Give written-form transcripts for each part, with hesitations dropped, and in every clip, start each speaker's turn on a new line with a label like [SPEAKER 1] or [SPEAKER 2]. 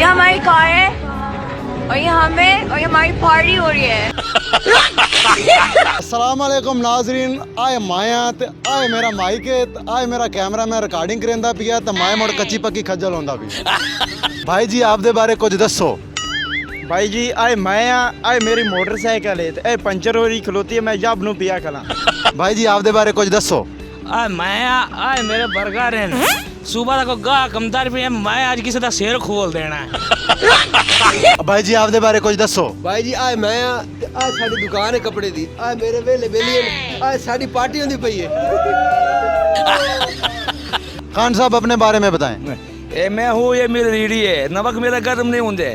[SPEAKER 1] ये हमारी कार है और ये हमें और ये हमारी पार्टी हो रही है।
[SPEAKER 2] अस्सलाम वालेकुम नाजरीन, आए माया ते आए मेरा माइक है ते आए मेरा कैमरा मैं रिकॉर्डिंग करेंदा पिया ते माए मुड़ कच्ची पक्की खज्जल होंदा पिया। भाई जी आप दे बारे कुछ दसो।
[SPEAKER 3] भाई जी आए मैं आए मेरी मोटरसाइकिल है ते पंचर हो रही खलोती है, मैं जब नू पिया खला।
[SPEAKER 2] भाई जी आप दे बारे कुछ दसो।
[SPEAKER 4] आए मैं आए मेरे बर्गर हैं सुबह तक गाह कमदार भी है, मैं आज किसी का सिर खोल देना है।
[SPEAKER 2] भाई जी आप दे बारे कुछ दसो।
[SPEAKER 5] भाई जी आए मैं आज साड़ी दुकान है कपड़े दी, आज मेरे वेले बेली आज साड़ी पार्टी होंदी पई है।
[SPEAKER 2] खान साहब अपने बारे में बताएं।
[SPEAKER 4] ए मैं हूँ, ये मेरी रीढ़ी है, नमक मेरा गर्म नहीं होंगे।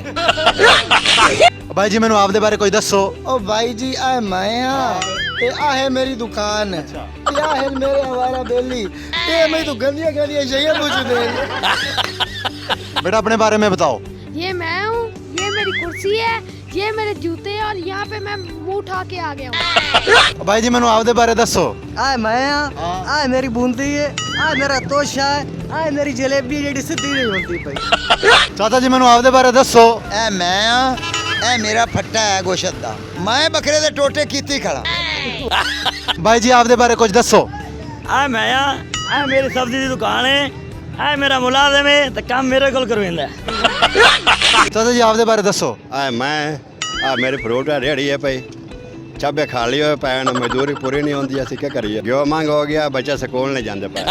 [SPEAKER 2] भाई जी मैनू आप दे बारे कुछ दसो।
[SPEAKER 3] ओ भाई जी आए मैं ते आ है मेरी दुकान है, क्या है मेरे हवाला बेली ते मैं तो गंदियां गंदियां चाहिए मुझे दे।
[SPEAKER 2] बेटा अपने बारे में बताओ।
[SPEAKER 6] ये मैं हूँ, ये मेरी कुर्सी है, ये मेरे जूते हैं और यहाँ पे मैं मुंह उठा के आ गया हूँ।
[SPEAKER 2] भाई जी मैनू आप दे बारे दसो।
[SPEAKER 3] आए मैं आए मेरी बूंदी है, आए मेरा तोशा है, आए मेरी जलेबी जेडी सीधी नहीं होती पई।
[SPEAKER 2] चाचा जी मैनू आप दे बारे दसो।
[SPEAKER 5] ए मैं ए मेरा फट्टा है गोशत दा, मैं बकरे दे टोटे कीती खड़ा।
[SPEAKER 2] भाई जी आप दे बारे कुछ दसो।
[SPEAKER 4] आए मैं आए मेरी सब्जी की दुकान है, आए मेरा मुलाजिम है तो काम मेरे को करवेंदा है।
[SPEAKER 2] चाचा जी आप दे बारे दसो।
[SPEAKER 7] आ मैं आ मेरी फ्रूट है रेड़ी है भाई, चाबे खाली हुए पैन मजदूरी पूरी नहीं होती, असं क्या करिए। जो मांग हो गया बच्चा स्कूल नहीं जाते पाए।